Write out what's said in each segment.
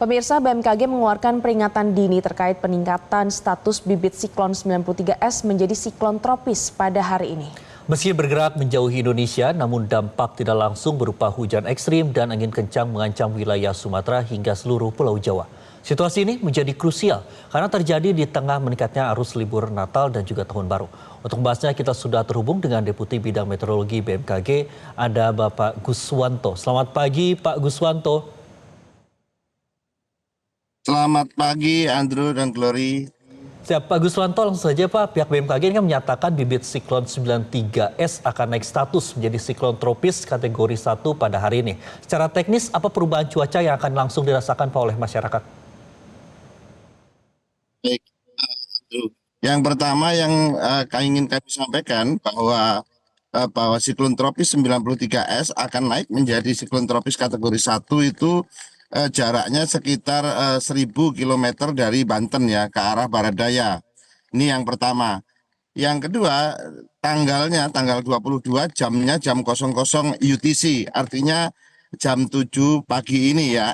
Pemirsa, BMKG mengeluarkan peringatan dini terkait peningkatan status bibit siklon 93S menjadi siklon tropis pada hari ini. Meski bergerak menjauhi Indonesia, namun dampak tidak langsung berupa hujan ekstrim dan angin kencang mengancam wilayah Sumatera hingga seluruh Pulau Jawa. Situasi ini menjadi krusial karena terjadi di tengah meningkatnya arus libur Natal dan juga Tahun Baru. Untuk membahasnya kita sudah terhubung dengan Deputi Bidang Meteorologi BMKG, ada Bapak Guswanto. Selamat pagi Pak Guswanto. Selamat pagi Andrew dan Glory. Siap Pak Guswanto, langsung saja Pak, pihak BMKG ini kan menyatakan bibit siklon 93S akan naik status menjadi siklon tropis kategori 1 pada hari ini. Secara teknis, apa perubahan cuaca yang akan langsung dirasakan Pak oleh masyarakat? Baik, Andrew. Yang pertama yang ingin kami sampaikan bahwa siklon tropis 93S akan naik menjadi siklon tropis kategori 1 itu jaraknya sekitar 1000 km dari Banten ya ke arah barat daya. Ini yang pertama. Yang kedua, tanggal 22 jamnya jam 00 UTC, artinya jam 7 pagi ini ya.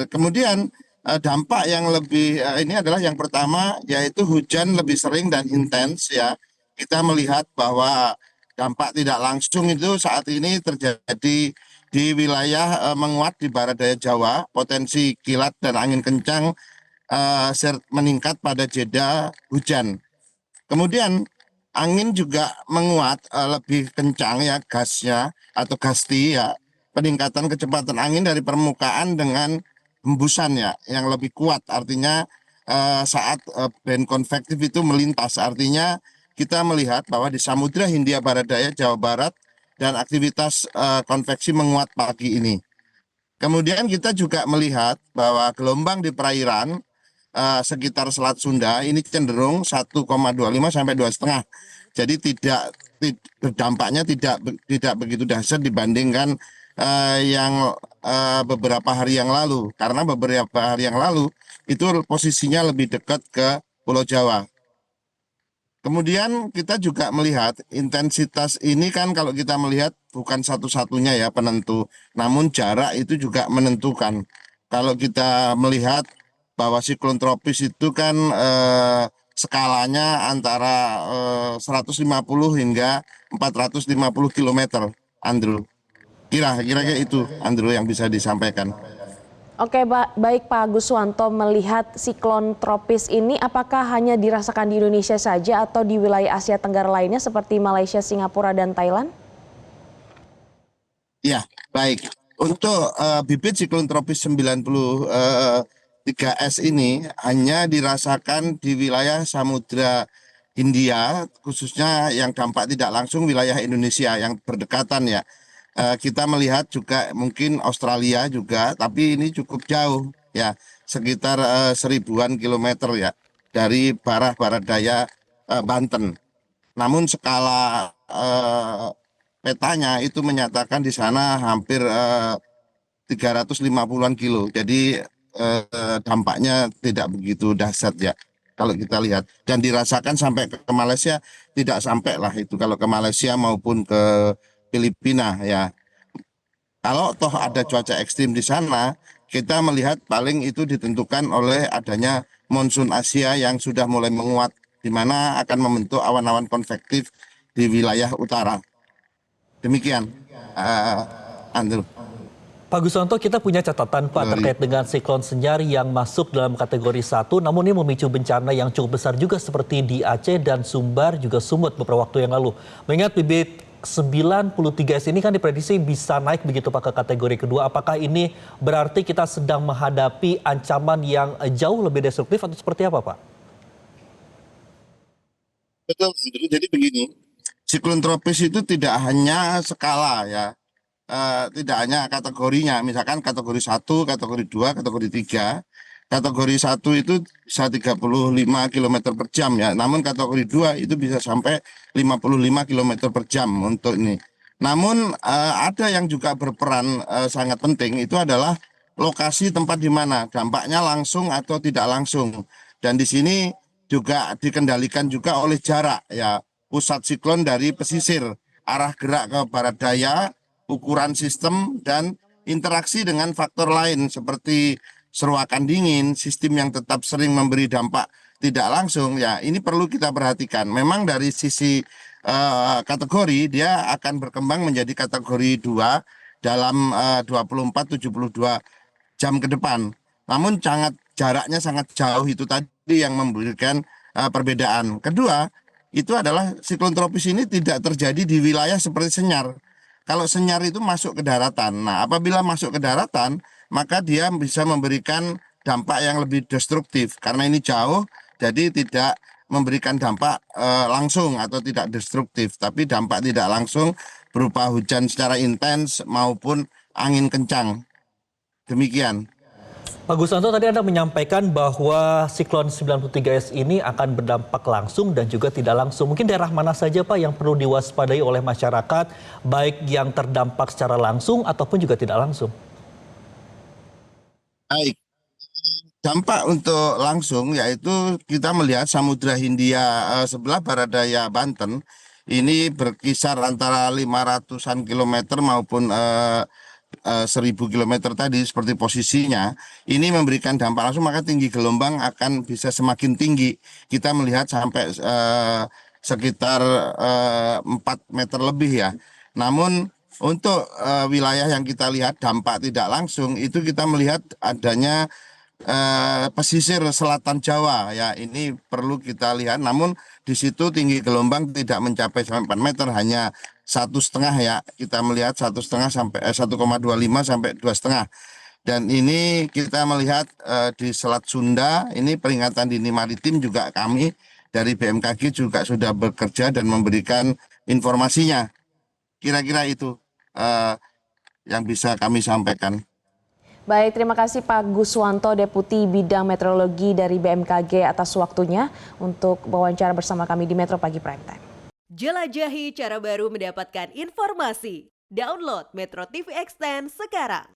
Kemudian dampak yang lebih ini adalah yang pertama, yaitu hujan lebih sering dan intens ya. Kita melihat bahwa dampak tidak langsung itu saat ini terjadi di wilayah menguat di barat daya Jawa, potensi kilat dan angin kencang meningkat pada jeda hujan. Kemudian angin juga menguat lebih kencang ya, gasnya atau gasti ya, peningkatan kecepatan angin dari permukaan dengan hembusan ya yang lebih kuat, artinya saat band konvektif itu melintas, artinya kita melihat bahwa di Samudra Hindia Barat Daya Jawa Barat dan aktivitas konveksi menguat pagi ini. Kemudian kita juga melihat bahwa gelombang di perairan sekitar Selat Sunda ini cenderung 1,25 sampai 2,5. Jadi dampaknya tidak begitu dahsyat dibandingkan yang beberapa hari yang lalu, karena beberapa hari yang lalu itu posisinya lebih dekat ke Pulau Jawa. Kemudian kita juga melihat intensitas ini kan, kalau kita melihat bukan satu-satunya ya penentu, namun jarak itu juga menentukan. Kalau kita melihat bahwa siklon tropis itu kan skalanya antara 150 hingga 450 km, Andrew. Kira-kira itu, Andrew, yang bisa disampaikan. Oke, baik Pak Guswanto, melihat siklon tropis ini apakah hanya dirasakan di Indonesia saja atau di wilayah Asia Tenggara lainnya seperti Malaysia, Singapura, dan Thailand? Ya, baik. Untuk bibit siklon tropis 93S ini hanya dirasakan di wilayah Samudra Hindia, khususnya yang dampak tidak langsung wilayah Indonesia yang berdekatan ya. Kita melihat juga mungkin Australia juga, tapi ini cukup jauh ya, sekitar 1000-an kilometer ya dari barat daya Banten. Namun skala petanya itu menyatakan di sana hampir 350-an kilo. Jadi dampaknya tidak begitu dahsyat ya kalau kita lihat, dan dirasakan sampai ke Malaysia tidak sampai lah itu, kalau ke Malaysia maupun ke Filipina ya. Kalau toh ada cuaca ekstrim di sana, kita melihat paling itu ditentukan oleh adanya monsun Asia yang sudah mulai menguat, di mana akan membentuk awan-awan konvektif di wilayah utara. Demikian, Andrew. Pak Guswanto, kita punya catatan Pak terkait dengan siklon Senyar yang masuk dalam kategori 1, namun ini memicu bencana yang cukup besar juga seperti di Aceh dan Sumbar juga Sumut beberapa waktu yang lalu. Mengingat bibit 93S ini kan diprediksi bisa naik begitu Pak ke kategori kedua. Apakah ini berarti kita sedang menghadapi ancaman yang jauh lebih destruktif atau seperti apa Pak? Betul, Andrew. Jadi begini, siklon tropis itu tidak hanya skala ya. Tidak hanya kategorinya, misalkan kategori 1, kategori 2, kategori 3. Kategori 1 itu bisa 35 km per jam ya, namun kategori 2 itu bisa sampai 55 km per jam untuk ini. Namun ada yang juga berperan sangat penting, itu adalah lokasi tempat di mana dampaknya langsung atau tidak langsung. Dan di sini juga dikendalikan juga oleh jarak ya, pusat siklon dari pesisir, arah gerak ke barat daya, ukuran sistem, dan interaksi dengan faktor lain seperti seruakan dingin, sistem yang tetap sering memberi dampak tidak langsung, ya ini perlu kita perhatikan. Memang dari sisi kategori dia akan berkembang menjadi kategori 2 dalam 24-72 jam ke depan. Namun jaraknya sangat jauh itu tadi yang memberikan perbedaan. Kedua, itu adalah siklon tropis ini tidak terjadi di wilayah seperti Senyar. Kalau Senyar itu masuk ke daratan. Nah, apabila masuk ke daratan, maka dia bisa memberikan dampak yang lebih destruktif. Karena ini jauh, jadi tidak memberikan dampak langsung atau tidak destruktif. Tapi dampak tidak langsung berupa hujan secara intens maupun angin kencang. Demikian. Pak Guswanto, tadi Anda menyampaikan bahwa siklon 93S ini akan berdampak langsung dan juga tidak langsung. Mungkin daerah mana saja Pak yang perlu diwaspadai oleh masyarakat, baik yang terdampak secara langsung ataupun juga tidak langsung? Baik, dampak untuk langsung yaitu kita melihat Samudra Hindia sebelah barat daya Banten ini berkisar antara 500-an kilometer maupun 1.000 kilometer tadi seperti posisinya, ini memberikan dampak langsung, maka tinggi gelombang akan bisa semakin tinggi. Kita melihat sampai sekitar 4 meter lebih ya. Namun untuk wilayah yang kita lihat dampak tidak langsung itu kita melihat adanya pesisir selatan Jawa ya, ini perlu kita lihat. Namun di situ tinggi gelombang tidak mencapai sampai 4 meter, hanya 1,5 ya. Kita melihat 1,5 sampai 1,25 sampai 2,5. Dan ini kita melihat di Selat Sunda ini peringatan dini maritim juga kami dari BMKG juga sudah bekerja dan memberikan informasinya. Kira-kira itu yang bisa kami sampaikan. Baik, terima kasih Pak Guswanto, Deputi Bidang Meteorologi dari BMKG atas waktunya untuk wawancara bersama kami di Metro Pagi Prime Time. Jelajahi cara baru mendapatkan informasi. Download Metro TV Extend sekarang.